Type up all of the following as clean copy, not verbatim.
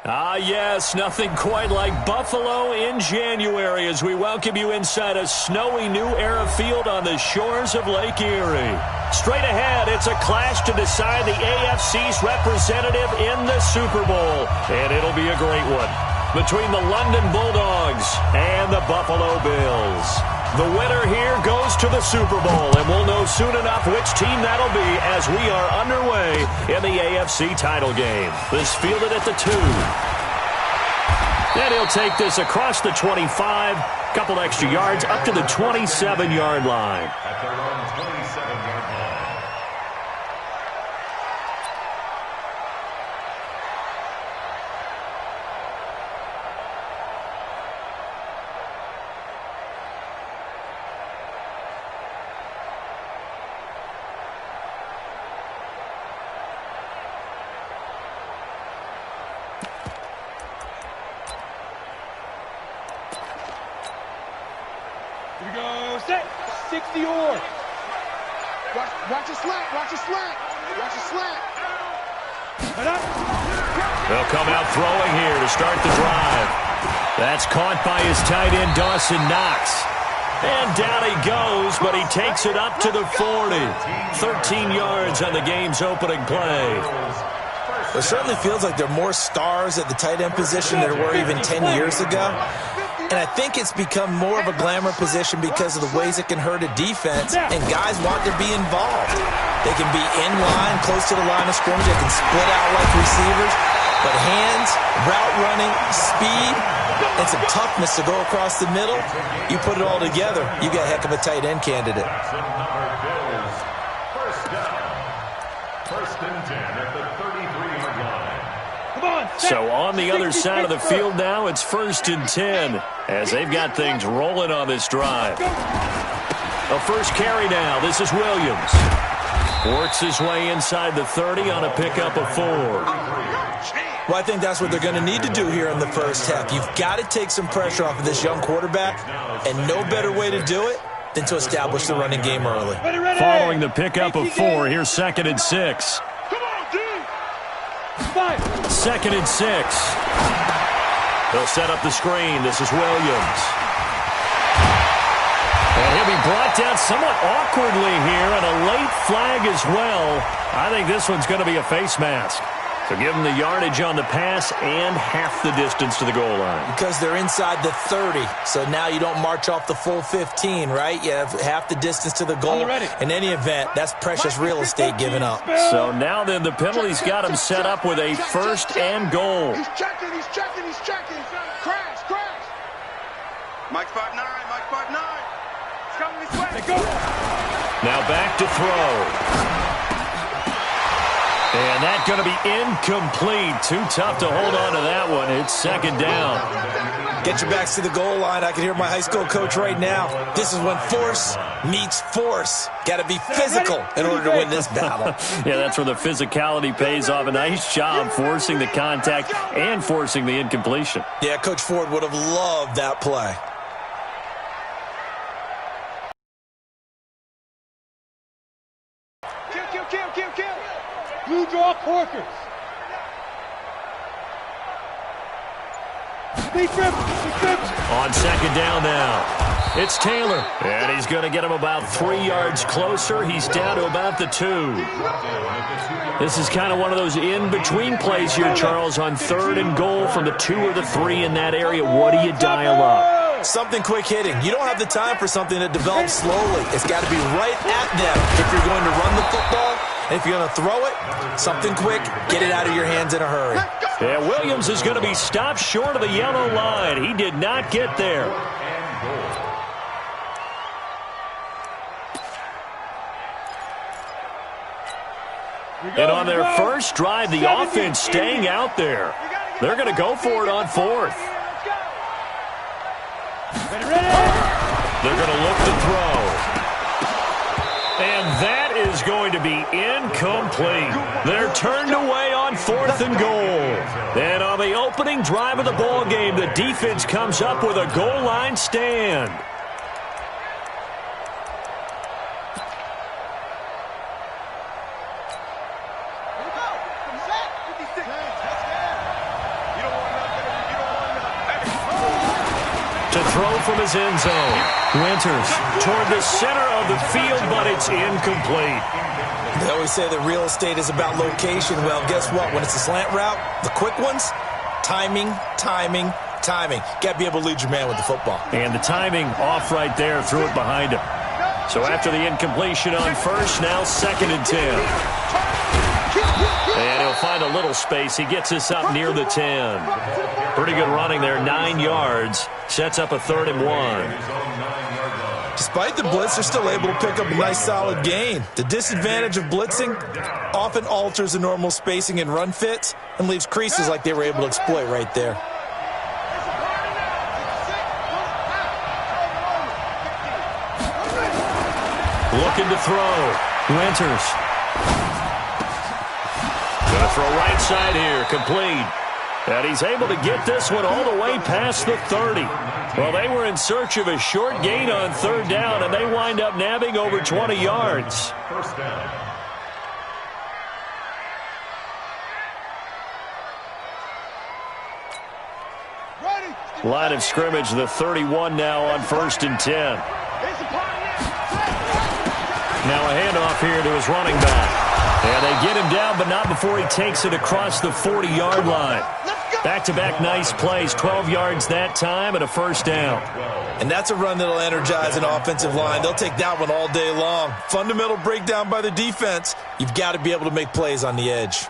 Yes, nothing quite like Buffalo in January as we welcome you inside a snowy New Era field on the shores of Lake Erie. Straight ahead, it's a clash to decide the AFC's representative in the Super Bowl, and it'll be a great one between the London Bulldogs and the Buffalo Bills. The winner here goes to the Super Bowl, and we'll know soon enough which team that'll be as we are underway in the AFC title game. This fielded at the 2. And he'll take this across the 25, couple extra yards up to the 27-yard line. At their own 27-yard line. Here we go, set, 60-or. Watch your slant, watch your slant, watch your slant. They'll come out throwing here to start the drive. That's caught by his tight end, Dawson Knox. And down he goes, but he takes it up to the 40. 13 yards on the game's opening play. It certainly feels like there are more stars at the tight end position than there were even 10 years ago. And I think it's become more of a glamour position because of the ways it can hurt a defense, and guys want to be involved. They can be in line, close to the line of scrimmage. They can split out like receivers. But hands, route running, speed, and some toughness to go across the middle, you put it all together, you got a heck of a tight end candidate. First down. First and 10 at the 33-yard line. So on the other side of the field now, it's first and 10 as they've got things rolling on this drive. A first carry now. This is Williams. Works his way inside the 30 on a pickup of 4. Well, I think that's what they're going to need to do here in the first half. You've got to take some pressure off of this young quarterback, and no better way to do it than to establish the running game early. Following the pickup of 4, here's second and 6. Second and 6. They'll set up the screen. This is Williams. And he'll be brought down somewhat awkwardly here, and a late flag as well. I think this one's going to be a face mask. So give them the yardage on the pass and half the distance to the goal line. Because they're inside the 30, so now you don't march off the full 15, right? You have half the distance to the goal. In any event, that's precious real estate given up. So now then the penalty's got him set up with a first and goal. He's checking, he's checking, he's checking. Crash, crash. Mike 5'9", Mike 5'9". It's coming this way. Go. Now back to throw. And that's going to be incomplete. Too tough to hold on to that one. It's second down. Get your backs to the goal line. I can hear my high school coach right now. This is when force meets force. Got to be physical in order to win this battle. Yeah, that's where the physicality pays off. A nice job forcing the contact and forcing the incompletion. Yeah, Coach Ford would have loved that play. Kill. Blue draw Corkers. On second down now, it's Taylor. And he's going to get him about 3 yards closer. He's down to about the 2. This is kind of one of those in-between plays here, Charles, on third and goal from the 2 or the 3 in that area. What do you dial up? Something quick hitting. You don't have the time for something that develops slowly. It's got to be right at them if you're going to run the football. And if you're going to throw it, something quick, get it out of your hands in a hurry. Yeah, Williams is going to be stopped short of the yellow line. He did not get there. And on their first drive, the offense staying out there. They're going to go for it on fourth. They're going to look to throw. And that is going to be incomplete. They're turned away on fourth and goal. And on the opening drive of the ball game, the defense comes up with a goal line stand. You don't throw from his end zone. Winters toward the center of the field, but it's incomplete. They always say that real estate is about location. Well, guess what? When it's a slant route, the quick ones, timing, timing, timing. Got to be able to lead your man with the football. And the timing off right there, threw it behind him. So after the incompletion on first, now 2nd and 10. And he'll find a little space. He gets us up near the 10. Pretty good running there, 9 yards. Sets up a 3rd and 1. Despite the blitz, they're still able to pick up a nice solid gain. The disadvantage of blitzing often alters the normal spacing and run fits and leaves creases like they were able to exploit right there. Looking to throw. Winters. Going to throw right side here. Complete. And he's able to get this one all the way past the 30. Well, they were in search of a short gain on 3rd down, and they wind up nabbing over 20 yards. First down. Line of scrimmage, the 31 now on 1st and 10. Now a handoff here to his running back. And they get him down, but not before he takes it across the 40-yard line. Back-to-back nice plays, 12 yards that time and a 1st down. And that's a run that'll energize an offensive line. They'll take that one all day long. Fundamental breakdown by the defense. You've got to be able to make plays on the edge.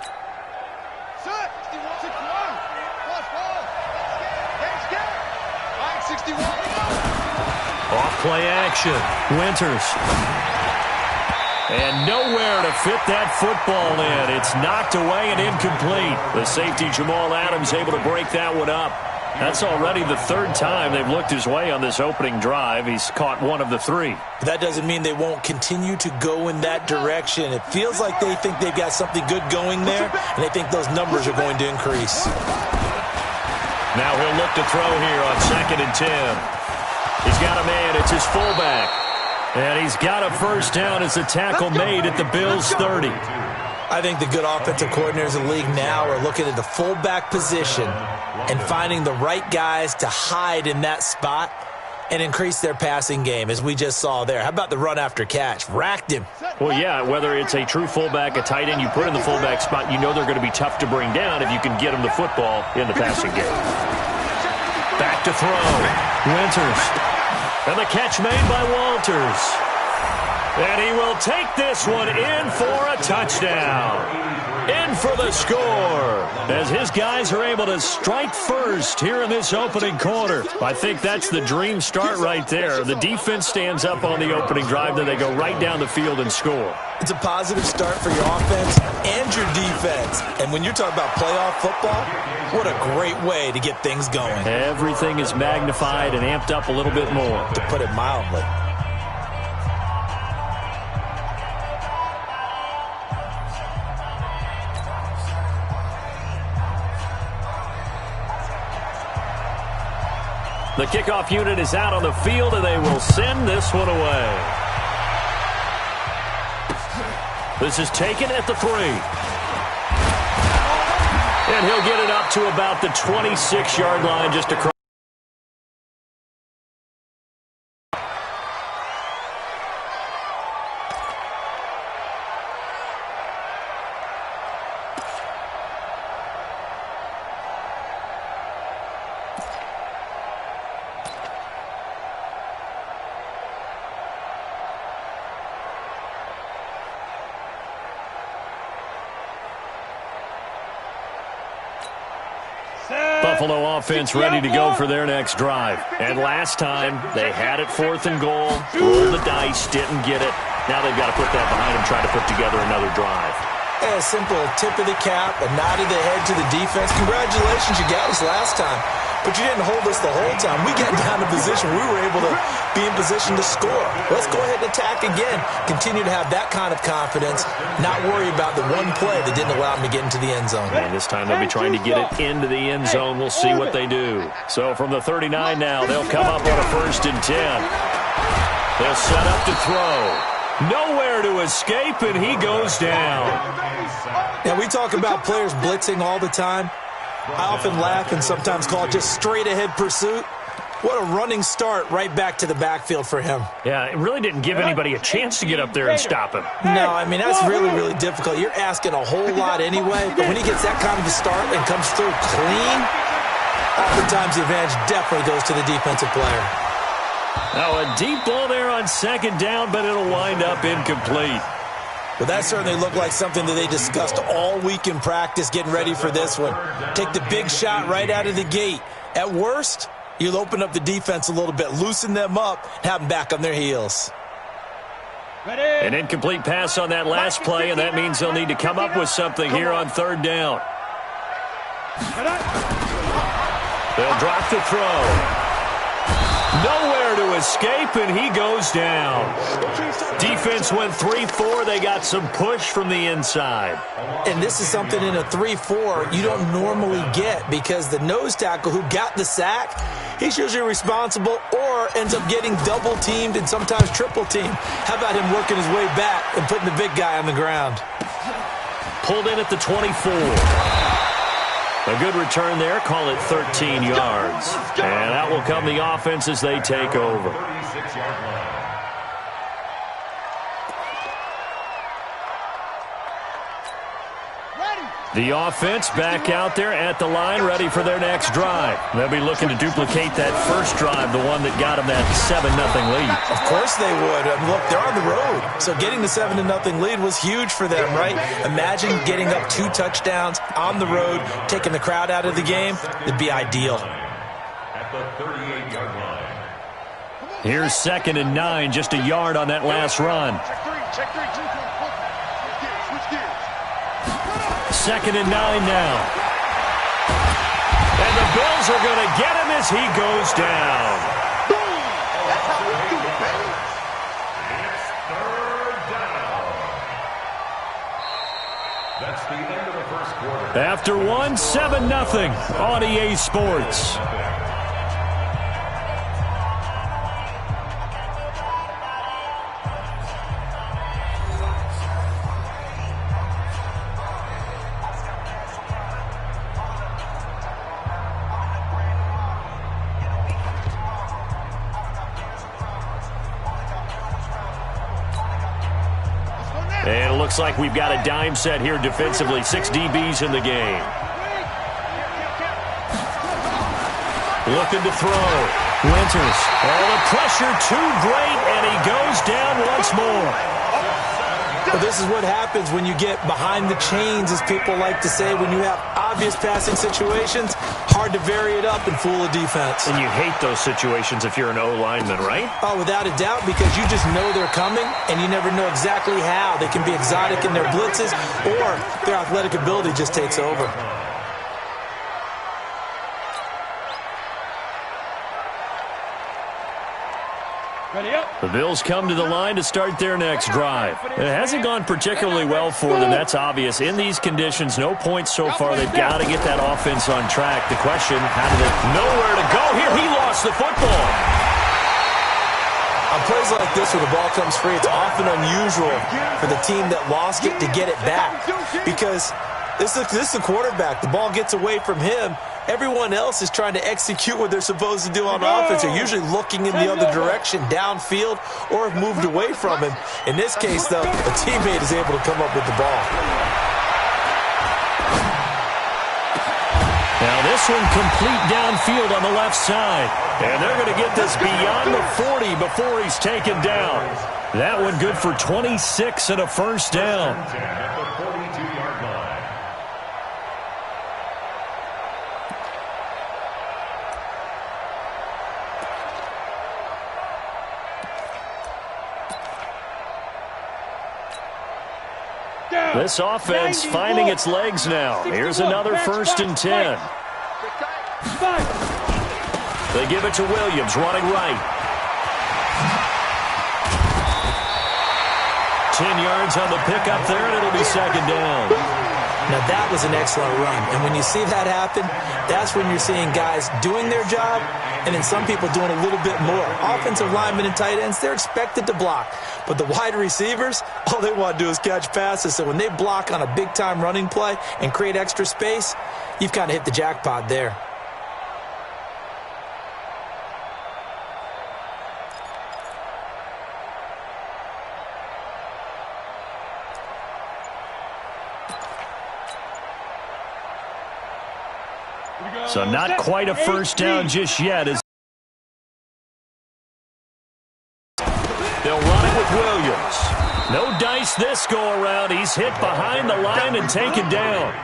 Off play action. Winters. And nowhere to fit that football in. It's knocked away and incomplete. The safety, Jamal Adams, able to break that one up. That's already the 3rd time they've looked his way on this opening drive. He's caught one of the 3. But that doesn't mean they won't continue to go in that direction. It feels like they think they've got something good going there, and they think those numbers are going to increase. Now he'll look to throw here on 2nd and 10. He's got a man. It's his fullback. And he's got a 1st down as the tackle made at the Bills' 30. I think the good offensive coordinators in the league now are looking at the fullback position and finding the right guys to hide in that spot and increase their passing game, as we just saw there. How about the run after catch? Racked him. Well, yeah, whether it's a true fullback, a tight end, you put in the fullback spot, you know they're going to be tough to bring down if you can get them the football in the passing game. Back to throw. Winters. And the catch made by Walters. And he will take this one in for a touchdown. In for the score. As his guys are able to strike first here in this opening quarter. I think that's the dream start right there. The defense stands up on the opening drive, then they go right down the field and score. It's a positive start for your offense and your defense. And when you're talking about playoff football, what a great way to get things going. Everything is magnified and amped up a little bit more. To put it mildly. The kickoff unit is out on the field, and they will send this one away. This is taken at the 3. And he'll get it up to about the 26-yard line just across. Buffalo offense ready to go for their next drive. And last time, they had it 4th and goal, rolled the dice, didn't get it. Now they've got to put that behind them, try to put together another drive. A simple tip of the cap, a nod of the head to the defense. Congratulations, you got us last time. But you didn't hold us the whole time. We got down to position. We were able to be in position to score. Let's go ahead and attack again. Continue to have that kind of confidence, not worry about the one play that didn't allow them to get into the end zone. And this time they'll be trying to get it into the end zone. We'll see what they do. So from the 39 now, they'll come up on a 1st and 10. They'll set up to throw. Nowhere to escape, and he goes down. Now, we talk about players blitzing all the time. I often laugh and sometimes call it just straight-ahead pursuit. What a running start right back to the backfield for him. Yeah, it really didn't give anybody a chance to get up there and stop him. No, I mean, that's really, really difficult. You're asking a whole lot anyway, but when he gets that kind of a start and comes through clean, oftentimes the advantage definitely goes to the defensive player. Now, a deep ball there on second down, but it'll wind up incomplete. Well, that certainly looked like something that they discussed all week in practice, getting ready for this one. Take the big shot right out of the gate. At worst, you'll open up the defense a little bit, loosen them up, and have them back on their heels. An incomplete pass on that last play, and that means they'll need to come up with something here on third down. They'll drop the throw. Nowhere to escape, and he goes down. Defense went 3-4. They got some push from the inside. And this is something in a 3-4 you don't normally get, because the nose tackle who got the sack, he's usually responsible or ends up getting double-teamed and sometimes triple-teamed. How about him working his way back and putting the big guy on the ground? Pulled in at the 24. A good return there. Call it 13 yards. And out will come the offense as they take over. The offense back out there at the line, ready for their next drive. They'll be looking to duplicate that first drive, the one that got them that 7-0 lead. Of course they would. Look, they're on the road, so getting the 7-0 lead was huge for them, right? Imagine getting up 2 touchdowns on the road, taking the crowd out of the game. It'd be ideal. At the 38-yard line. Here's 2nd and 9, just a yard on that last run. Check three. Switch gears. 2nd and 9 now. And the Bills are going to get him as he goes down. Boom! That's how we do it, baby. It's third down. That's the end of the first quarter. After one, 7-0 on EA Sports. And it looks like we've got a dime set here defensively. 6 DBs in the game. Looking to throw. Winters. Oh, the pressure too great, and he goes down once more. Well, this is what happens when you get behind the chains, as people like to say. When you have obvious passing situations, hard to vary it up and fool a defense. And you hate those situations if you're an O-lineman, right? Oh, without a doubt, because you just know they're coming, and you never know exactly how. They can be exotic in their blitzes, or their athletic ability just takes over. The Bills come to the line to start their next drive. It hasn't gone particularly well for them, that's obvious. In these conditions, no points so far. They've got to get that offense on track. The question, how do they nowhere to go here? He lost the football. On plays like this where the ball comes free, it's often unusual for the team that lost it to get it back, because this is the quarterback. The ball gets away from him. Everyone else is trying to execute what they're supposed to do on offense. They're usually looking in the other direction, downfield, or have moved away from him. In this case, though, a teammate is able to come up with the ball. Now this one complete downfield on the left side. And they're going to get this beyond the 40 before he's taken down. That one good for 26 and a first down. At the 42-yard line. This offense finding its legs now. Here's another 1st and 10. They give it to Williams, running right. 10 yards on the pickup there, and it'll be 2nd down. Now, that was an excellent run. And when you see that happen, that's when you're seeing guys doing their job and then some people doing a little bit more. Offensive linemen and tight ends, they're expected to block. But the wide receivers, all they want to do is catch passes. So when they block on a big-time running play and create extra space, you've kind of hit the jackpot there. So not quite a first down just yet. They'll run it with Williams. No dice this go-around. He's hit behind the line and taken down.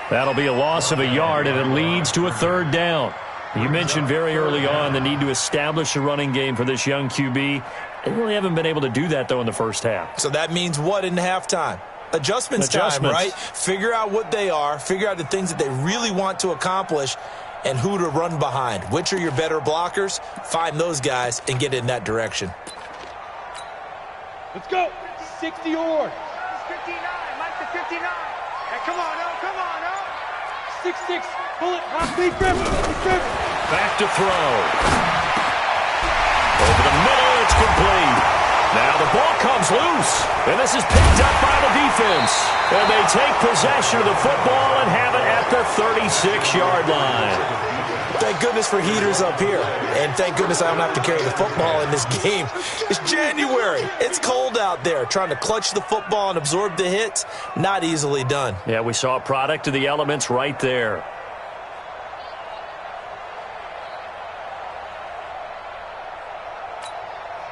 That'll be a loss of a yard, and it leads to a third down. You mentioned very early on the need to establish a running game for this young QB. They really haven't been able to do that, though, in the first half. So that means what in halftime? Adjustments time, right? Figure out what they are, figure out the things that they really want to accomplish, and who to run behind. Which are your better blockers? Find those guys and get in that direction. Let's go. 60 yards. 59, Mike to 59. Hey, come on, oh, come on, oh. 6-6. Pull it. Lead Griffin. Back to throw. Over the middle, it's complete. Now the ball comes loose, and this is picked up by the defense. And they take possession of the football and have it at the 36-yard line. Thank goodness for heaters up here. And thank goodness I don't have to carry the football in this game. It's January. It's cold out there. Trying to clutch the football and absorb the hits, not easily done. Yeah, we saw a product of the elements right there.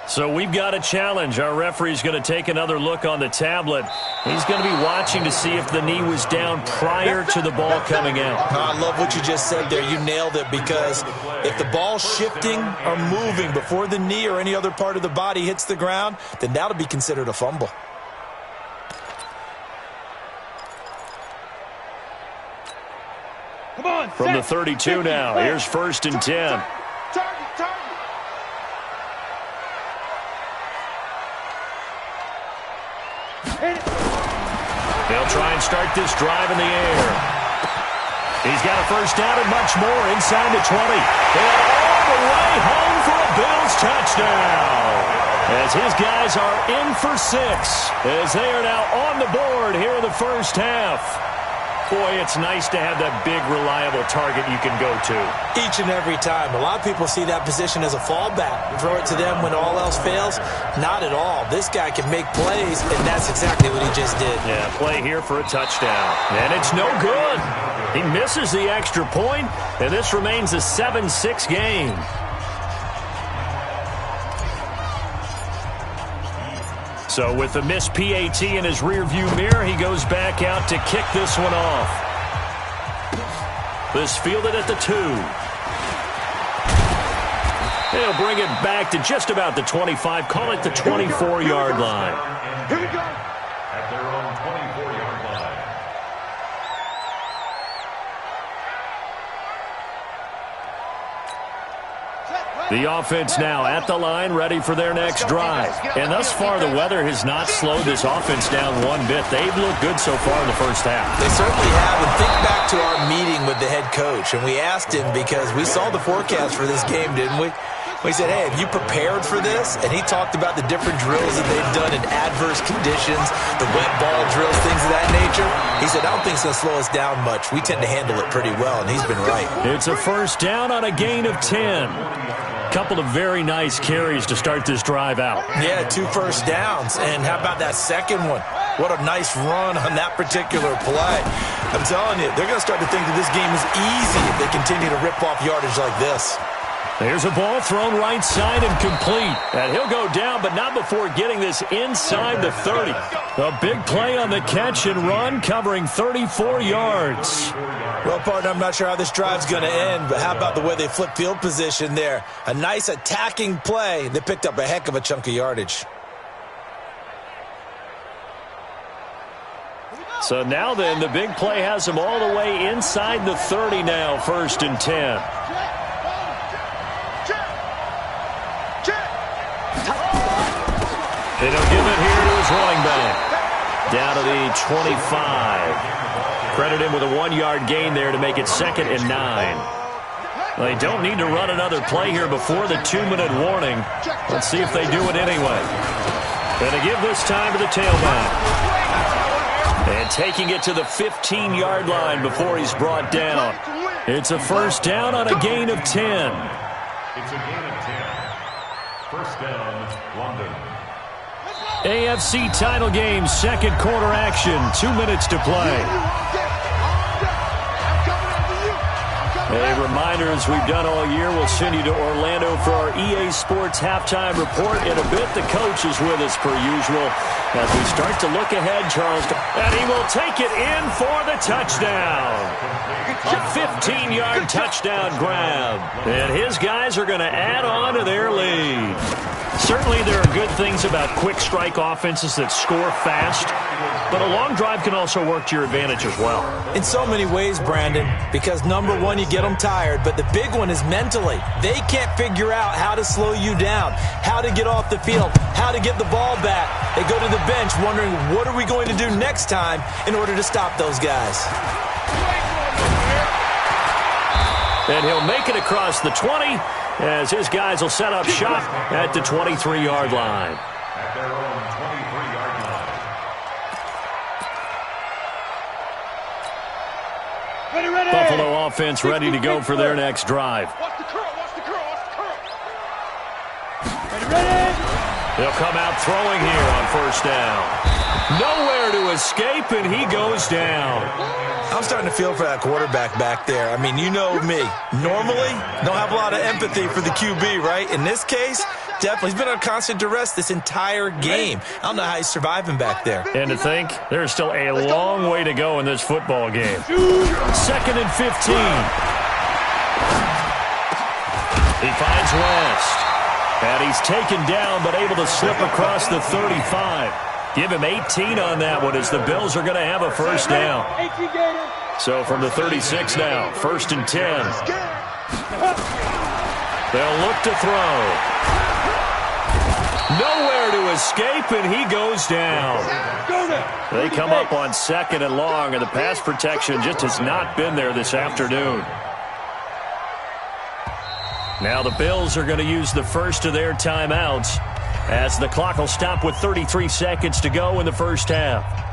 So we've got a challenge. Our referee's going to take another look on the tablet. He's going to be watching to see if the knee was down prior to the ball coming out. I love what you just said there. You nailed it, because if the ball's shifting or moving before the knee or any other part of the body hits the ground, then that'll be considered a fumble. Come on. From the 32 now, here's 1st and 10. They'll try and start this drive in the air. He's got a first down and much more inside the 20. And all the way home for a Bills touchdown. As his guys are in for 6. As they are now on the board here in the first half. Boy, it's nice to have that big, reliable target you can go to. Each and every time. A lot of people see that position as a fallback. Throw it to them when all else fails. Not at all. This guy can make plays, and that's exactly what he just did. Yeah, play here for a touchdown. And it's no good. He misses the extra point, and this remains a 7-6 game. So with the missed PAT in his rearview mirror, he goes back out to kick this one off. This fielded at the 2. He'll bring it back to just about the 25, call it the 24-yard line. Here we go. At their own 24-yard line. The offense now at the line, ready for their next drive. And thus far, the weather has not slowed this offense down one bit. They've looked good so far in the first half. They certainly have. And think back to our meeting with the head coach. And we asked him, because we saw the forecast for this game, didn't we? We said, hey, have you prepared for this? And he talked about the different drills that they've done in adverse conditions, the wet ball drills, things of that nature. He said, I don't think it's going to slow us down much. We tend to handle it pretty well, and he's been right. It's a first down on a gain of 10. Couple of very nice carries to start this drive out. Yeah, 2 first downs. And how about that second one? What a nice run on that particular play. I'm telling you, they're going to start to think that this game is easy if they continue to rip off yardage like this. There's a ball thrown right side and complete. And he'll go down, but not before getting this inside the 30. A big play on the catch and run, covering 34 yards. Well, partner, I'm not sure how this drive's going to end, but how about the way they flip field position there? A nice attacking play. They picked up a heck of a chunk of yardage. So now then, the big play has them all the way inside the 30 now, 1st and 10. And he'll give it here to his running back. Down to the 25. Credit him with a 1-yard gain there to make it 2nd and 9. Well, they don't need to run another play here before the 2-minute warning. Let's see if they do it anyway. Going to give this time to the tailback. And taking it to the 15-yard line before he's brought down. It's a first down on a gain of 10. It's a gain of 10. First down, London. AFC title game, 2nd quarter action, 2 minutes to play. A reminder, as we've done all year, we'll send you to Orlando for our EA Sports Halftime Report. In a bit, the coach is with us per usual as we start to look ahead, Charleston. And he will take it in for the touchdown. A 15-yard touchdown grab. And his guys are going to add on to their lead. Certainly there are good things about quick strike offenses that score fast, but a long drive can also work to your advantage as well. In so many ways, Brandon, because number one, you get them tired, but the big one is mentally. They can't figure out how to slow you down, how to get off the field, how to get the ball back. They go to the bench wondering, what are we going to do next time in order to stop those guys? And he'll make it across the 20 as his guys will set up shop at the 23-yard line. At their own 23-yard line. Ready. Buffalo offense ready to go for their next drive. Watch the curl, watch the curl, watch the curl. Ready. They'll come out throwing here on first down. Nowhere to escape, and he goes down. I'm starting to feel for that quarterback back there. I mean, you know me. Normally, don't have a lot of empathy for the QB, right? In this case, definitely. He's been on constant duress this entire game. I don't know how he's surviving back there. And to think, there's still a long way to go in this football game. 2nd and 15. He finds West. And he's taken down, but able to slip across the 35. Give him 18 on that one as the Bills are going to have a first down. So from the 36 now, 1st and 10. They'll look to throw. Nowhere to escape, and he goes down. They come up on 2nd and long, and the pass protection just has not been there this afternoon. Now the Bills are going to use the first of their timeouts as the clock will stop with 33 seconds to go in the first half.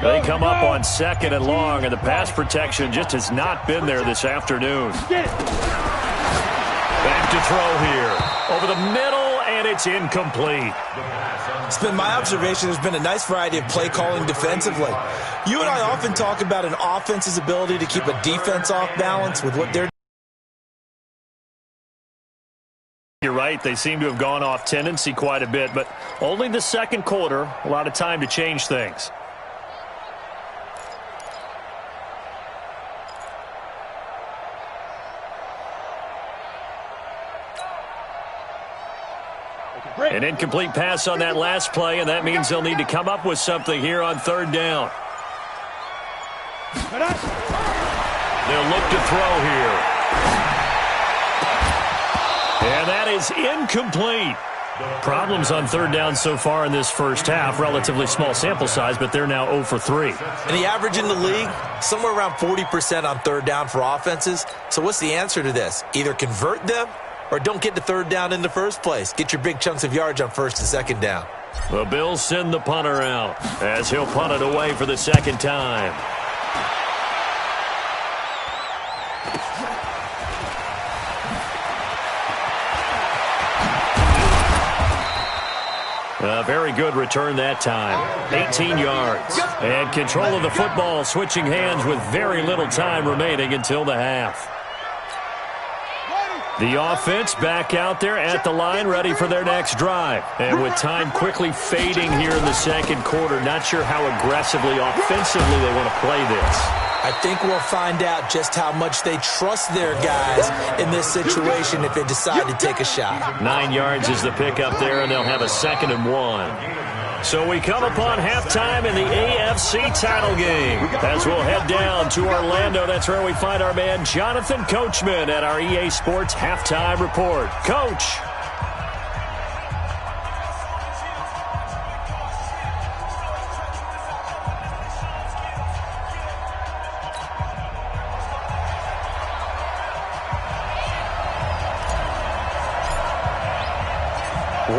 They come up on 2nd and long, and the pass protection just has not been there this afternoon. Back to throw here. Over the middle, and it's incomplete. It's been my observation there's been a nice variety of play calling defensively. You and I often talk about an offense's ability to keep a defense off balance with what they're. You're right. They seem to have gone off tendency quite a bit, but only the second quarter, a lot of time to change things. An incomplete pass on that last play, and that means they'll need to come up with something here on 3rd down. They'll look to throw here. And that is incomplete. Problems on 3rd down so far in this first half. Relatively small sample size, but they're now 0 for 3. And the average in the league, somewhere around 40% on 3rd down for offenses. So what's the answer to this? Either convert them or don't get to 3rd down in the first place. Get your big chunks of yards on 1st and 2nd down. The Bills send the punter out as he'll punt it away for the second time. A very good return that time. 18 yards. And control of the football, switching hands with very little time remaining until the half. The offense back out there at the line, ready for their next drive. And with time quickly fading here in the second quarter, not sure how aggressively, offensively they want to play this. I think we'll find out just how much they trust their guys in this situation if they decide to take a shot. 9 yards is the pickup there, and they'll have a 2nd and 1. So we come upon halftime in the AFC title game. As we'll head down to Orlando, that's where we find our man Jonathan Coachman at our EA Sports Halftime Report. Coach.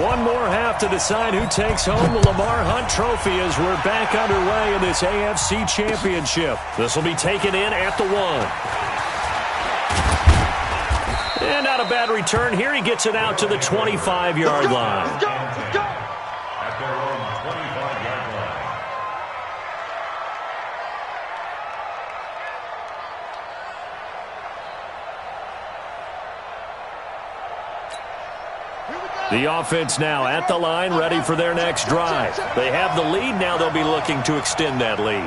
One more half to decide who takes home the Lamar Hunt Trophy as we're back underway in this AFC Championship. This will be taken in at the 1. And not a bad return here. He gets it out to the 25-yard line. At their own 25-yard line. The offense now at the line, ready for their next drive. They have the lead. Now they'll be looking to extend that lead.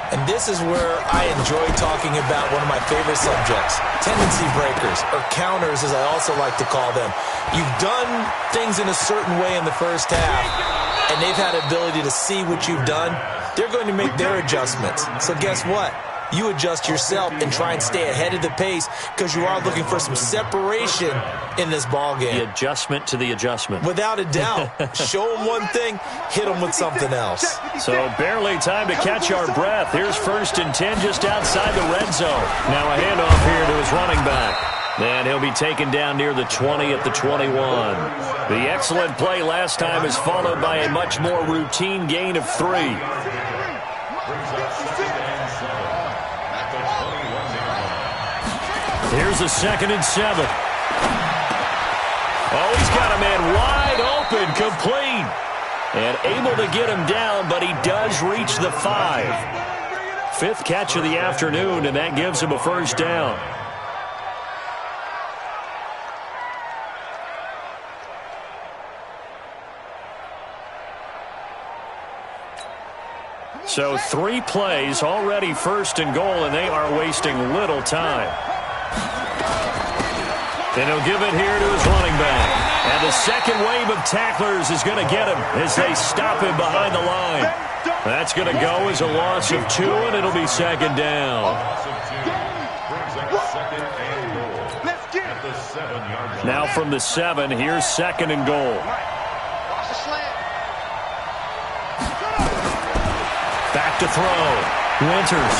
And this is where I enjoy talking about one of my favorite subjects, tendency breakers, or counters as I also like to call them. You've done things in a certain way in the first half, and they've had the ability to see what you've done. They're going to make their adjustments. So guess what? You adjust yourself and try and stay ahead of the pace because you are looking for some separation in this ball game. The adjustment to the adjustment. Without a doubt. Show them one thing, hit them with something else. So barely time to catch our breath. Here's 1st and 10 just outside the red zone. Now a handoff here to his running back. And he'll be taken down near the 20 at the 21. The excellent play last time is followed by a much more routine gain of 3. Here's a 2nd and 7. Oh, he's got a man wide open, complete. And able to get him down, but he does reach the 5. 5th catch of the afternoon, and that gives him a 1st down. So 3 plays, already 1st and goal, and they are wasting little time. And he'll give it here to his running back. And the second wave of tacklers is going to get him as they stop him behind the line. That's going to go as a loss of 2, and it'll be 2nd down. Now from the 7, here's 2nd and goal. Back to throw. Winters.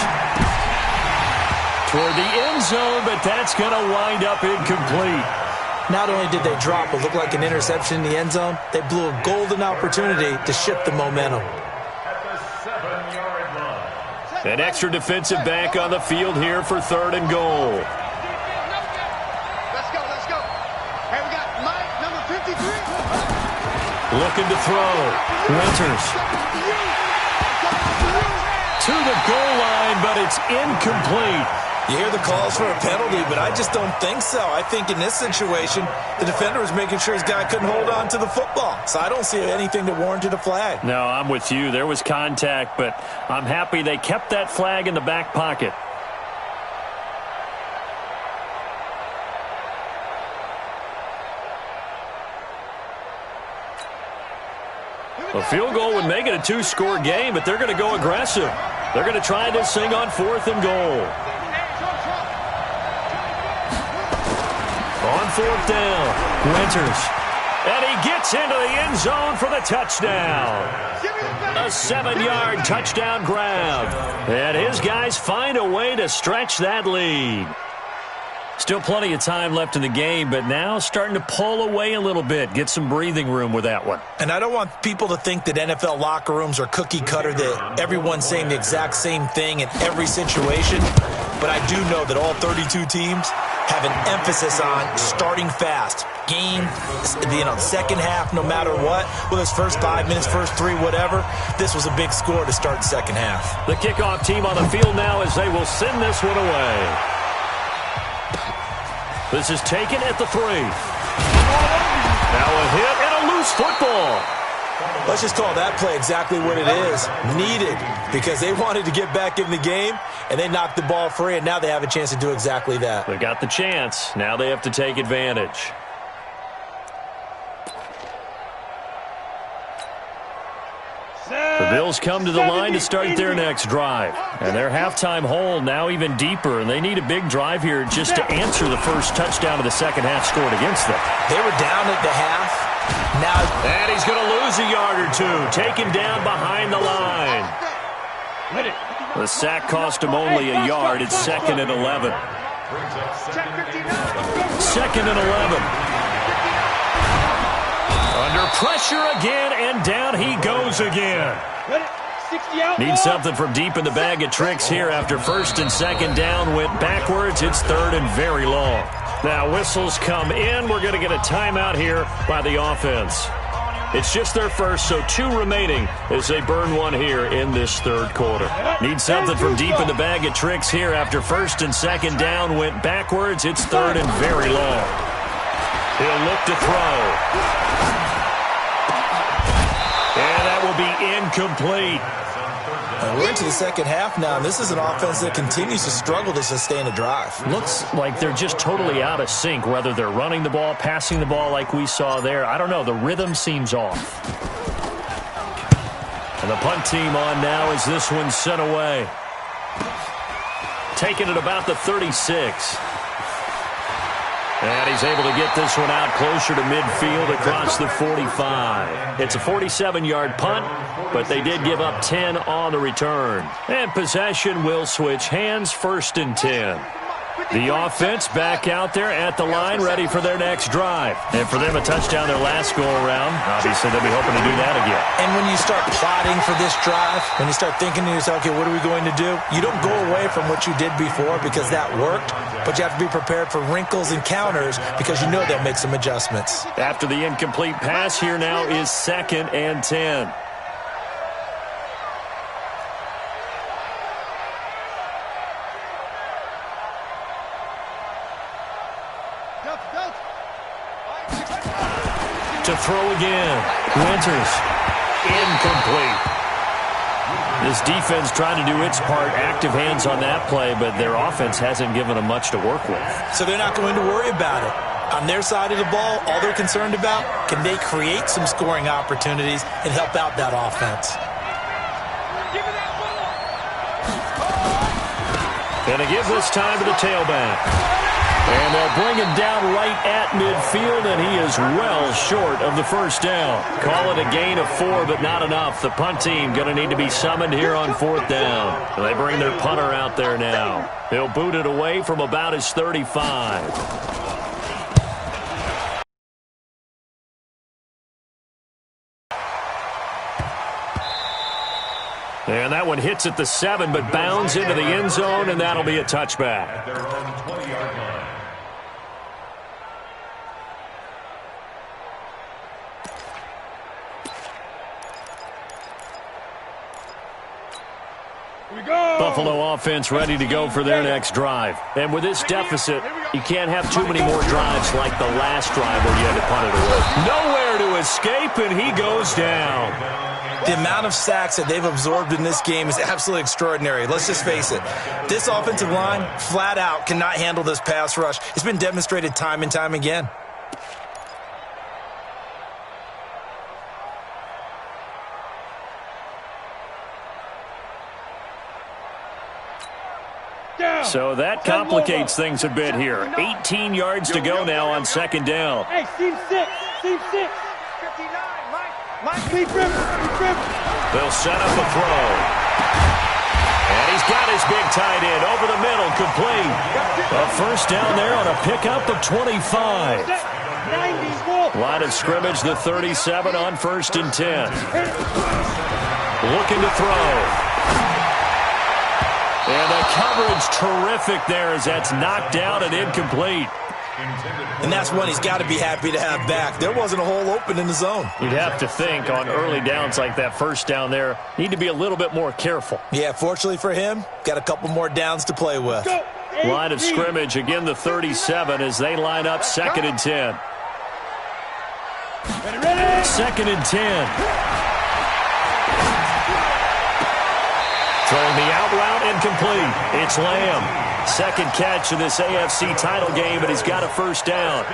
Toward the end zone, but that's going to wind up incomplete. Not only did they drop what looked like an interception in the end zone, they blew a golden opportunity to shift the momentum. At the 7-yard line. An extra defensive back on the field here for 3rd and goal. Let's go, let's go. Hey, we got Mike, number 53. Looking to throw. Winters. To the goal line, but it's incomplete. You hear the calls for a penalty, but I just don't think so. I think in this situation, the defender was making sure his guy couldn't hold on to the football. So I don't see anything that warranted a flag. No, I'm with you. There was contact, but I'm happy they kept that flag in the back pocket. A field goal would make it a 2-score game, but they're going to go aggressive. They're going to try this thing on 4th and goal. On 4th down, Winters. And he gets into the end zone for the touchdown. A 7-yard touchdown grab. And his guys find a way to stretch that lead. Still plenty of time left in the game, but now starting to pull away a little bit. Get some breathing room with that one. And I don't want people to think that NFL locker rooms are cookie cutter, that everyone's saying the exact same thing in every situation. But I do know that all 32 teams have an emphasis on starting fast. Game, second half, no matter what. Whether it's first 5 minutes, first 3, whatever. This was a big score to start the second half. The kickoff team on the field now as they will send this one away. This is taken at the 3. Now a hit and a loose football. Let's just call that play exactly what it is. Needed, because they wanted to get back in the game, and they knocked the ball free, and now they have a chance to do exactly that. They got the chance. Now they have to take advantage. The Bills come to the line to start their next drive. And their halftime hole now even deeper, and they need a big drive here just to answer the first touchdown of the second half scored against them. They were down at the half. Now, and he's going to lose a yard or 2. Taken down behind the line. The sack cost him only a yard. It's 2nd and 11. 2nd and 11. On Under pressure again, and down he goes again. Ready? 60 out. Need something from deep in the bag of tricks here after first and second down went backwards. It's third and very long. Now whistles come in. We're going to get a timeout here by the offense. It's just their first, so 2 remaining as they burn one here in this third quarter. Need something from deep in the bag of tricks here after first and second down went backwards. It's third and very long. He'll look to throw. And that will be incomplete. We're into the second half now, and this is an offense that continues to struggle to sustain a drive. Looks like they're just totally out of sync, whether they're running the ball, passing the ball like we saw there. I don't know. The rhythm seems off. And the punt team on now as this one's sent away. Taking it about the 36. And he's able to get this one out closer to midfield across the 45. It's a 47-yard punt, but they did give up 10 on the return. And possession will switch hands, first and 10. The offense back out there at the line, ready for their next drive. And for them, a touchdown their last go-around. Obviously, they'll be hoping to do that again. And when you start plotting for this drive, when you start thinking to yourself, okay, what are we going to do? You don't go away from what you did before because that worked, but you have to be prepared for wrinkles and counters because you know they'll make some adjustments. After the incomplete pass, here now is second and 10. To throw again. Winters. Incomplete. This defense trying to do its part. Active hands on that play, but their offense hasn't given them much to work with. So they're not going to worry about it. On their side of the ball, all they're concerned about, can they create some scoring opportunities and help out that offense? And to give this time to the tailback. And they'll bring him down right at midfield, and he is well short of the first down. Call it a gain of 4, but not enough. The punt team going to need to be summoned here on fourth down. And they bring their punter out there now. He'll boot it away from about his 35. And that one hits at the 7, but bounds into the end zone, and that'll be a touchback. Buffalo offense ready to go for their next drive. And with this deficit, you can't have too many more drives like the last drive where you had to punt it away. Nowhere to escape, and he goes down. The amount of sacks that they've absorbed in this game is absolutely extraordinary. Let's just face it. This offensive line, flat out, cannot handle this pass rush. It's been demonstrated time and time again. So that complicates things a bit here. 18 yards to go now on second down. Hey, team 6. Team 6. 59, Mike. They'll set up a throw. And he's got his big tight end over the middle, complete. A first down there on a pickup of 25. Line of scrimmage, the 37 on first and 10. Looking to throw. And the coverage terrific there as that's knocked down and incomplete. And that's one he's got to be happy to have back. There wasn't a hole open in the zone. You'd have to think on early downs like that first down there, need to be a little bit more careful. Yeah, fortunately for him, got a couple more downs to play with. Line of scrimmage, again the 37 as they line up second and 10. Second and 10. Throwing the out route incomplete. It's Lamb. Second catch in this AFC title game, but he's got a first down.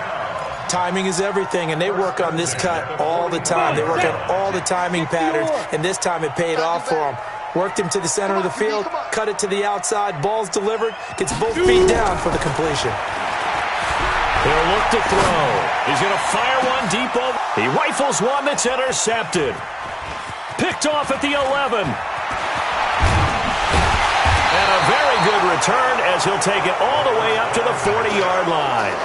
Timing is everything, and they work on this cut all the time. They work on all the timing patterns, and this time it paid off for them. Worked him to the center of the field, cut it to the outside, ball's delivered, gets both feet down for the completion. He'll look to throw. He's going to fire one deep over. He rifles one that's intercepted. Picked off at the 11. And a very good return as he'll take it all the way up to the 40-yard line.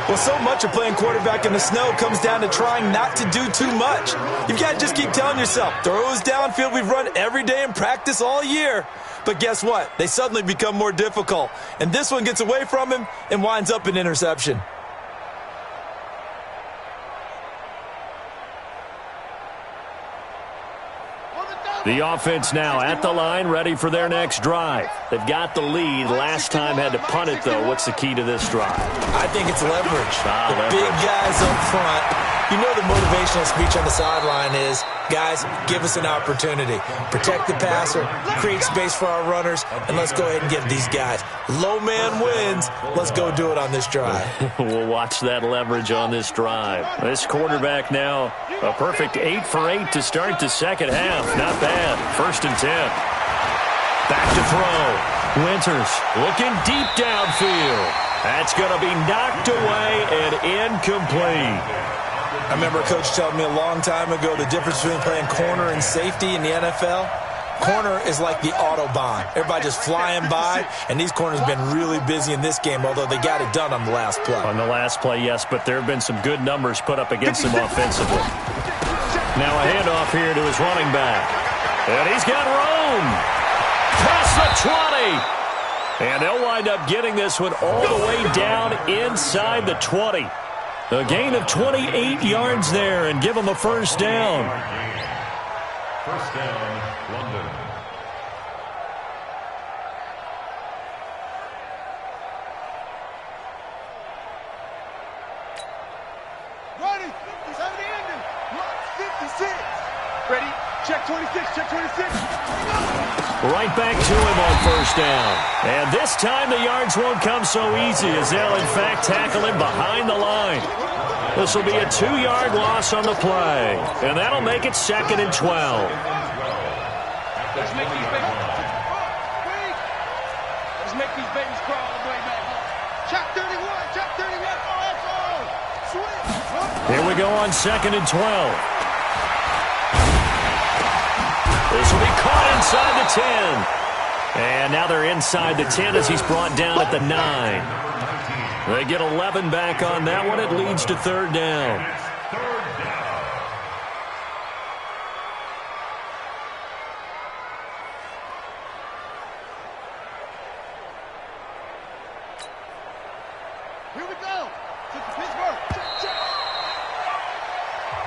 Well, so much of playing quarterback in the snow comes down to trying not to do too much. You've got to just keep telling yourself, throws downfield we've run every day in practice all year. But guess what? They suddenly become more difficult. And this one gets away from him and winds up an interception. The offense now at the line, ready for their next drive. They've got the lead. Last time had to punt it, though. What's the key to this drive? I think it's leverage. Leverage. Big guys up front. You know the motivational speech on the sideline is, guys, give us an opportunity. Protect the passer, create space for our runners, and let's go ahead and get these guys. Low man wins. Let's go do it on this drive. We'll watch that leverage on this drive. This quarterback now a perfect 8 for 8 to start the second half. Not bad. 1st and 10. Back to throw. Winters looking deep downfield. That's going to be knocked away and incomplete. I remember a coach telling me a long time ago the difference between playing corner and safety in the NFL. Corner is like the Autobahn. Everybody just flying by, and these corners have been really busy in this game, although they got it done on the last play. On the last play, yes, but there have been some good numbers put up against them offensively. Now a handoff here to his running back. And he's got room. Past the 20. And they'll wind up getting this one all the way down inside the 20. A gain of 28 yards there and give them a first down. First down, London. Ready. 56. Ready. Check 26. Check 26. Right back to him on first down. And this time the yards won't come so easy as they'll, in fact, tackle him behind the line. This will be a 2-yard loss on the play. And that'll make it 2nd and 12. Let's make these babies crawl all the way back home. Check 31. Check 31. Oh, that's all. Switch. Here we go on 2nd and 12. This will be caught inside the 10. And now they're inside the 10 as he's brought down at the 9. They get 11 back on that one. It leads to 3rd down. Here we go. Pittsburgh. Check.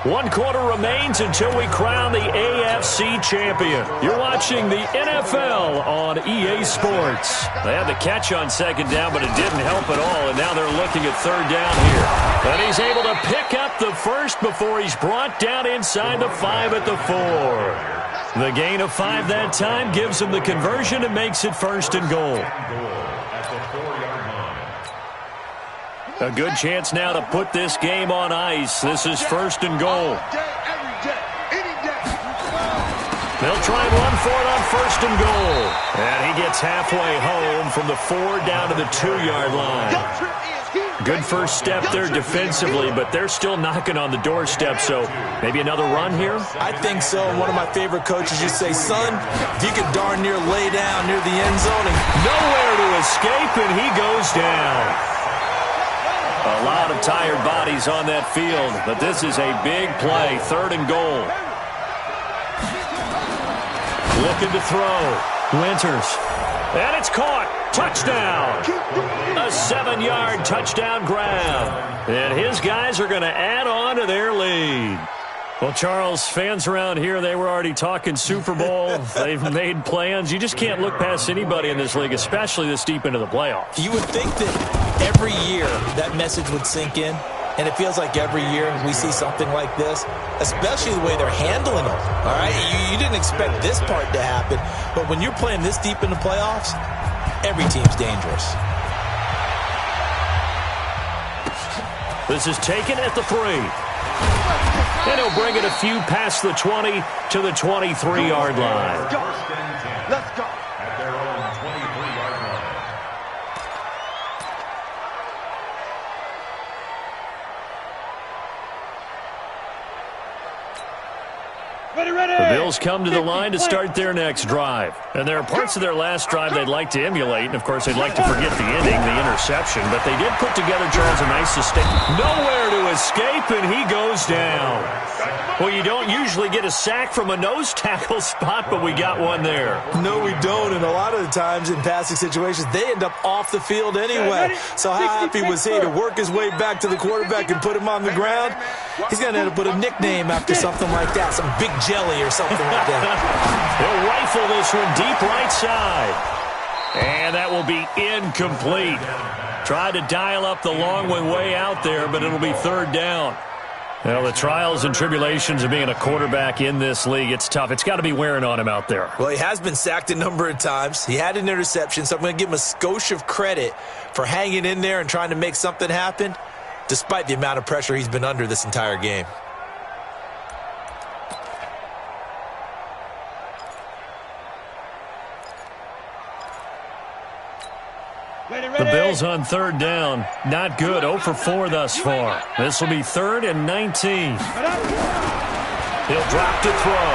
1 quarter remains until we crown the AFC champion. You're watching the NFL on EA Sports. They had the catch on 2nd down, but it didn't help at all, and now they're looking at 3rd down here. But he's able to pick up the first before he's brought down inside the 5 at the 4. The gain of 5 that time gives him the conversion and makes it 1st and goal. A good chance now to put this game on ice. This is 1st and goal. They'll try and run for it on 1st and goal. And he gets halfway home from the 4 down to the 2-yard line. Good first step there defensively, but they're still knocking on the doorstep, so maybe another run here? I think so. One of my favorite coaches used to say, son, if you could darn near lay down near the end zone. And nowhere to escape, and he goes down. A lot of tired bodies on that field, but this is a big play. 3rd and goal. Looking to throw. Winters. And it's caught. Touchdown. A 7-yard touchdown grab. And his guys are going to add on to their lead. Well, Charles, fans around here, they were already talking Super Bowl. They've made plans. You just can't look past anybody in this league, especially this deep into the playoffs. You would think that every year that message would sink in, and it feels like every year we see something like this, especially the way they're handling it. All right, you didn't expect this part to happen, but when you're playing this deep in the playoffs, every team's dangerous. This is taken at the 3. And he'll bring it a few past the 20 to the 23-yard line. Let's go. At their own 23-yard line. Ready, ready. Bills come to the line to start their next drive. And there are parts of their last drive they'd like to emulate. And, of course, they'd like to forget the ending, the interception. But they did put together, Charles, a nice sustain. Nowhere to escape, and he goes down. Well, you don't usually get a sack from a nose tackle spot, but we got one there. No, we don't. And a lot of the times in passing situations, they end up off the field anyway. So how happy was he to work his way back to the quarterback and put him on the ground? He's going to end up with a nickname after something like that, some big jelly or something like that. He'll rifle this one deep right side. And that will be incomplete. Tried to dial up the long one way out there, but it'll be third down. Well, the trials and tribulations of being a quarterback in this league, it's tough. It's got to be wearing on him out there. Well, he has been sacked a number of times. He had an interception, so I'm going to give him a skosh of credit for hanging in there and trying to make something happen, despite the amount of pressure he's been under this entire game. The Bills on third down. Not good. 0 for 4 thus far. This will be 3rd and 19. He'll drop to throw.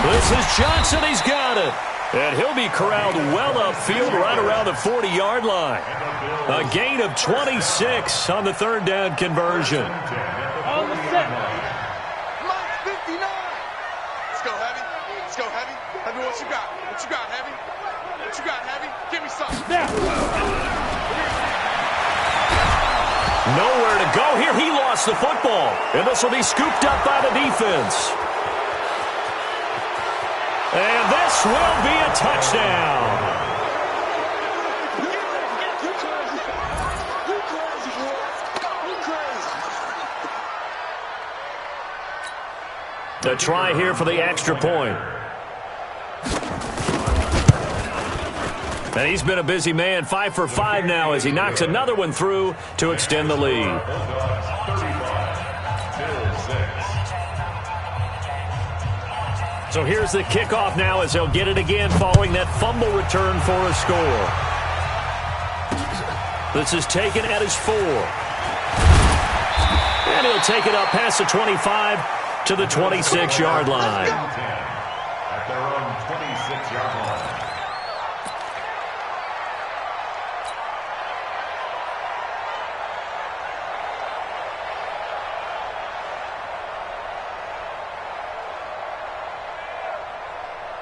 This is Johnson. He's got it. And he'll be corralled well upfield right around the 40-yard line. A gain of 26 on the third down conversion. On the set. Mike 59. Let's go, Heavy. Let's go, Heavy. Heavy, what you got? What you got, Heavy? What you got, Heavy? Give me something. Nowhere to go here. He lost the football. And this will be scooped up by the defense. And this will be a touchdown. The try here for the extra point. And he's been a busy man, 5 for 5 now as he knocks another one through to extend the lead. So here's the kickoff now as they'll get it again following that fumble return for a score. This is taken at his 4. And he'll take it up past the 25 to the 26-yard line. At their own 26-yard line.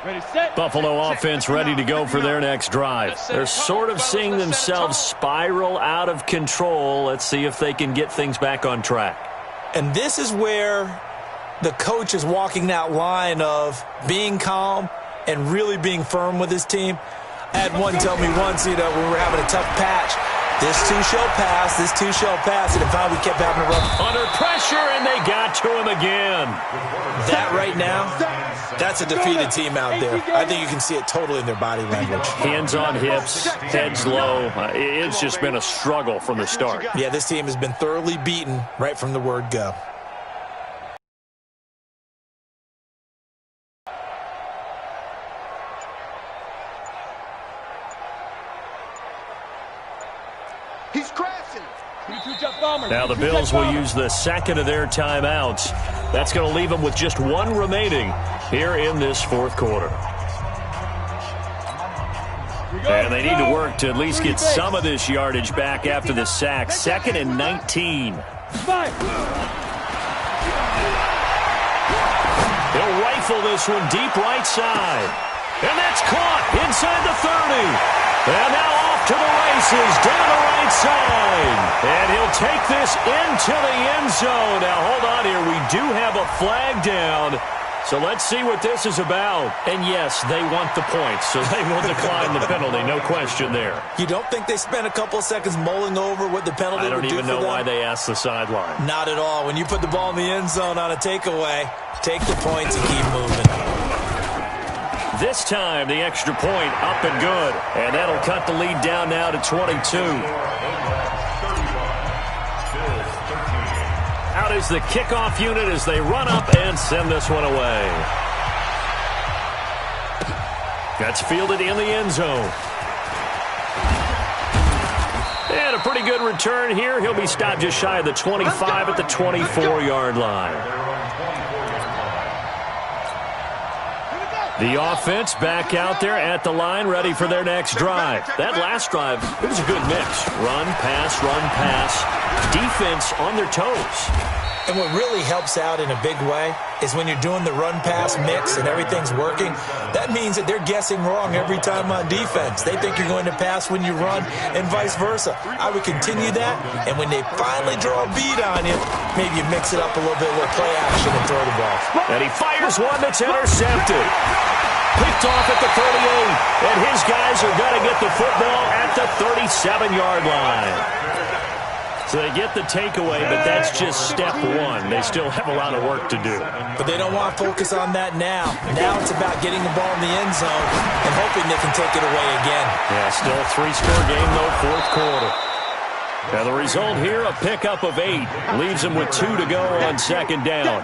Ready, set. Buffalo offense ready to go for their next drive. They're sort of seeing themselves spiral out of control. Let's see if they can get things back on track. And this is where the coach is walking that line of being calm and really being firm with his team. I had one tell me once, when we were having a tough patch, this too shall pass, this too shall pass, and finally we kept having to run. Under pressure, and they got to him again. That right now, that's a defeated team out there. I think you can see it totally in their body language. Hands on hips, heads low. It's just been a struggle from the start. Yeah, this team has been thoroughly beaten right from the word go. He's crashing. Now the Bills will use the second of their timeouts. That's going to leave them with just one remaining here in this fourth quarter. And they need to work to at least get some of this yardage back after the sack. 2nd and 19. He'll rifle this one deep right side. And that's caught inside the 30. And now off to the races, down the right side. And he'll take this into the end zone. Now, hold on here. We do have a flag down. So let's see what this is about. And, yes, they want the points, so they will decline the penalty. No question there. You don't think they spent a couple of seconds mulling over what the penalty would do for them? I don't even know why they asked the sideline. Not at all. When you put the ball in the end zone on a takeaway, take the points and keep moving. This time, the extra point up and good. And that'll cut the lead down now to 22. Out is the kickoff unit as they run up and send this one away. That's fielded in the end zone. And a pretty good return here. He'll be stopped just shy of the 25 at the 24-yard line. The offense back out there at the line, ready for their next drive. That last drive, it was a good mix. Run, pass, defense on their toes. And what really helps out in a big way is when you're doing the run-pass mix and everything's working, that means that they're guessing wrong every time on defense. They think you're going to pass when you run and vice versa. I would continue that, and when they finally draw a beat on you, maybe you mix it up a little bit with play action and throw the ball. And he fires one that's intercepted. Picked off at the 38, and his guys are going to get the football at the 37-yard line. So they get the takeaway, but that's just step one. They still have a lot of work to do. But they don't want to focus on that now. Now it's about getting the ball in the end zone and hoping they can take it away again. Yeah, still a 3-score game, though, fourth quarter. Now the result here, a pickup of 8. Leaves them with 2 to go on second down.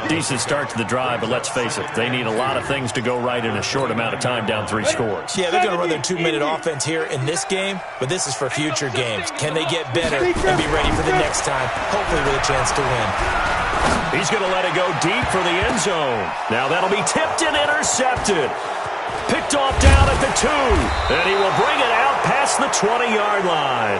Decent start to the drive, but let's face it, they need a lot of things to go right in a short amount of time, down 3 scores. Yeah, they're going to run their 2-minute offense here in this game, but this is for future games. Can they get better and be ready for the next time, hopefully with a chance to win? He's going to let it go deep for the end zone. Now that'll be tipped and intercepted. Picked off down at the 2, and he will bring it out past the 20-yard line.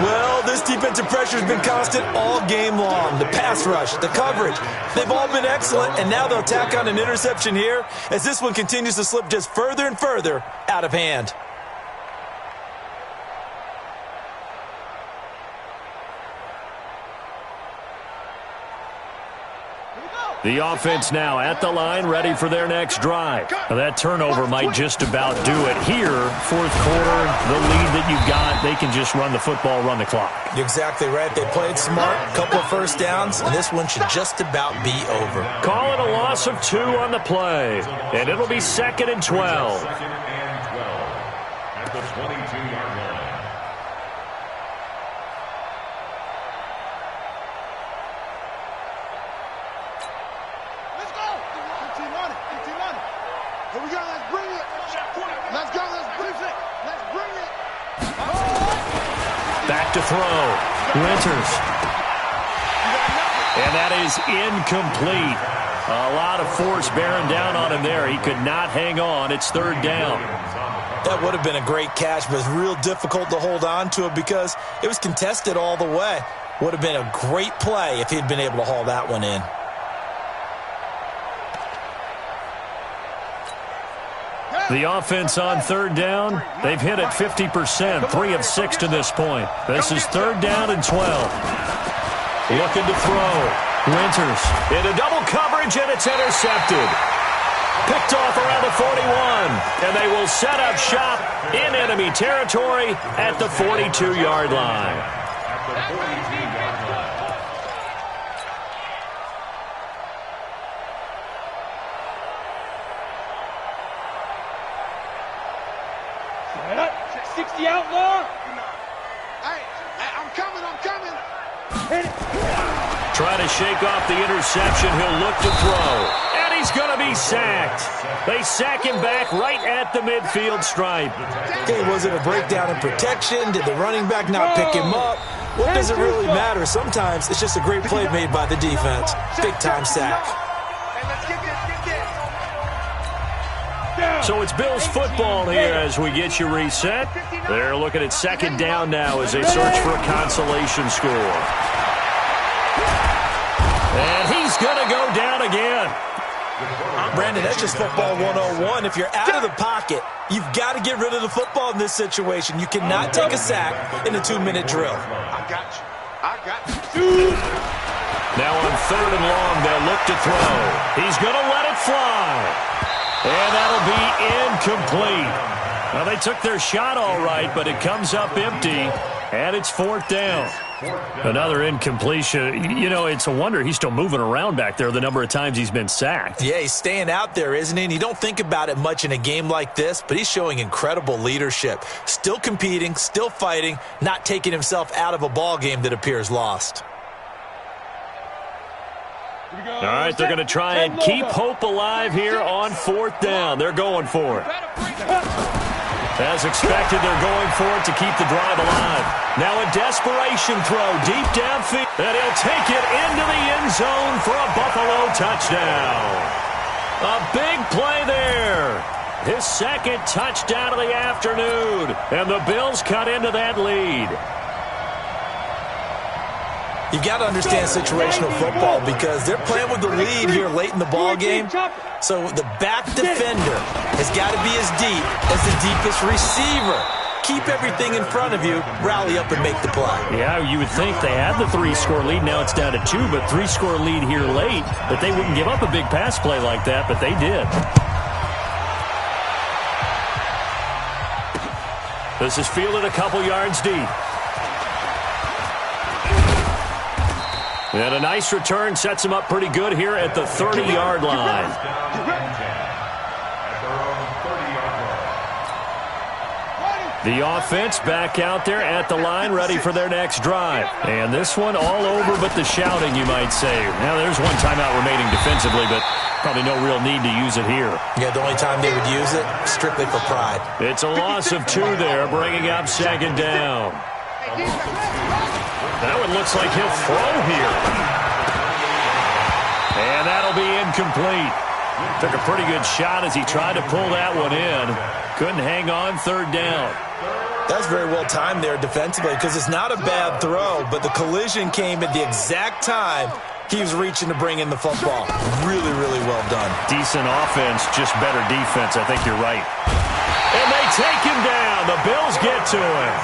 Well, this defensive pressure has been constant all game long. The pass rush, the coverage, they've all been excellent, and now they'll tack on an interception here as this one continues to slip just further and further out of hand. The offense now at the line, ready for their next drive. Now that turnover might just about do it here. Fourth quarter, the lead that you've got, they can just run the football, run the clock. You're exactly right. They played smart, a couple of first downs, and this one should just about be over. Call it a loss of 2 on the play, and it'll be 2nd and 12. Second and 12 at the 22-yard line. Here we go, let's bring it. Let's go, let's bring it. Let's bring it. Back to throw. Winters. And that is incomplete. A lot of force bearing down on him there. He could not hang on. It's 3rd down. That would have been a great catch, but it's real difficult to hold on to it because it was contested all the way. Would have been a great play if he'd been able to haul that one in. The offense on 3rd down, they've hit it 50%, 3 of 6 to this point. This is 3rd down and 12. Looking to throw. Winters into double coverage, and it's intercepted. Picked off around the 41, and they will set up shop in enemy territory at the 42-yard line. Outlaw. Hey, I'm coming. Try to shake off the interception. He'll look to throw. And he's going to be sacked. They sack him back right at the midfield stripe. Okay, was it a breakdown in protection? Did the running back not pick him up? What does it really matter? Sometimes it's just a great play made by the defense. Big-time sack. Hey, let's get this. So it's Bills football here as we get you reset. They're looking at 2nd down now as they search for a consolation score. And he's going to go down again. Brandon, that's just football 101. If you're out of the pocket, you've got to get rid of the football in this situation. You cannot take a sack in a 2-minute drill. I got you. Now on 3rd and long, they'll look to throw. He's going to let it fly. And that'll be incomplete. Well, they took their shot all right, but it comes up empty, and it's 4th down. Another incompletion. You know, it's a wonder he's still moving around back there the number of times he's been sacked. Yeah, he's staying out there, isn't he? And you don't think about it much in a game like this, but he's showing incredible leadership. Still competing, still fighting, not taking himself out of a ball game that appears lost. All right, they're going to try and keep hope alive here on 4th down. They're going for it. As expected, they're going for it to keep the drive alive. Now a desperation throw deep downfield. And he'll take it into the end zone for a Buffalo touchdown. A big play there. His second touchdown of the afternoon. And the Bills cut into that lead. You've got to understand situational football because they're playing with the lead here late in the ball game. So the back defender has got to be as deep as the deepest receiver. Keep everything in front of you, rally up and make the play. Yeah, you would think they had the 3-score lead. Now it's down to 2, but 3-score lead here late. But they wouldn't give up a big pass play like that, but they did. This is fielded a couple yards deep. And a nice return sets him up pretty good here at the 30-yard line. The offense back out there at the line, ready for their next drive. And this one all over but the shouting, you might say. Now, there's one timeout remaining defensively, but probably no real need to use it here. Yeah, the only time they would use it, strictly for pride. It's a loss of 2 there, bringing up second down. That one looks like he'll throw here. And that'll be incomplete. Took a pretty good shot as he tried to pull that one in. Couldn't hang on, third down. That was very well timed there defensively because it's not a bad throw, but the collision came at the exact time he was reaching to bring in the football. Really, really well done. Decent offense, just better defense. I think you're right. And they take him down. The Bills get to him.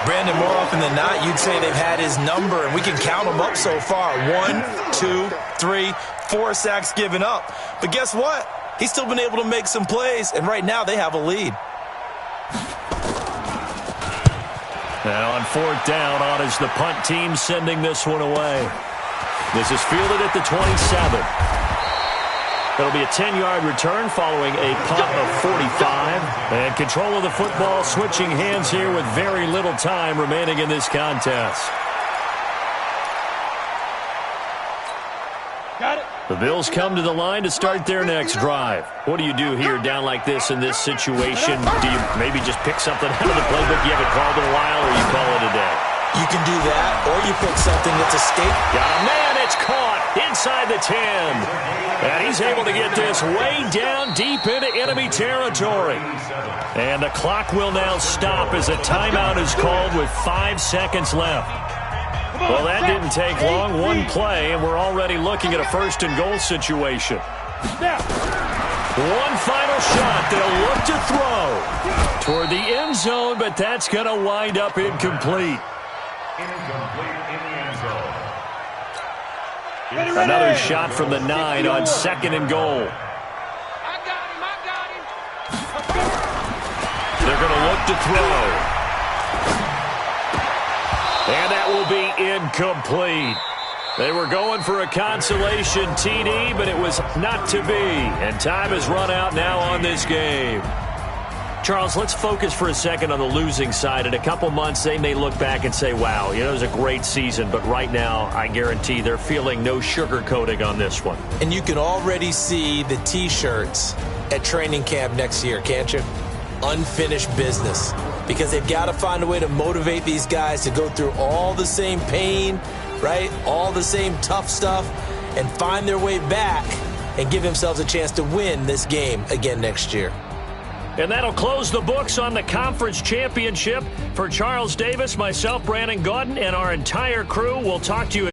Brandon, more often than not, you'd say they've had his number, and we can count them up so far. 1, 2, 3, 4 sacks given up. But guess what? He's still been able to make some plays, and right now they have a lead. Now on fourth down, on is the punt team sending this one away. This is fielded at the 27. It'll be a 10-yard return following a punt of 45. And control of the football switching hands here with very little time remaining in this contest. Got it. The Bills come to the line to start their next drive. What do you do here down like this in this situation? Do you maybe just pick something out of the playbook you haven't called in a while, or you call it a day? You can do that, or you pick something that's a escape. Got a man, it's caught inside the 10. And he's able to get this way down deep into enemy territory. And the clock will now stop as a timeout is called with 5 seconds left. Well, that didn't take long. One play, and we're already looking at a first-and-goal situation. One final shot. They'll look to throw toward the end zone, but that's going to wind up incomplete. Another shot from the 9 on second and goal. They're going to look to throw. And that will be incomplete. They were going for a consolation TD, but it was not to be. And time has run out now on this game. Charles, let's focus for a second on the losing side. In a couple months, they may look back and say, wow, it was a great season. But right now, I guarantee they're feeling no sugarcoating on this one. And you can already see the T-shirts at training camp next year, can't you? Unfinished business. Because they've got to find a way to motivate these guys to go through all the same pain, right? All the same tough stuff, and find their way back and give themselves a chance to win this game again next year. And that'll close the books on the conference championship. For Charles Davis, myself, Brandon Gaudin, and our entire crew, we'll talk to you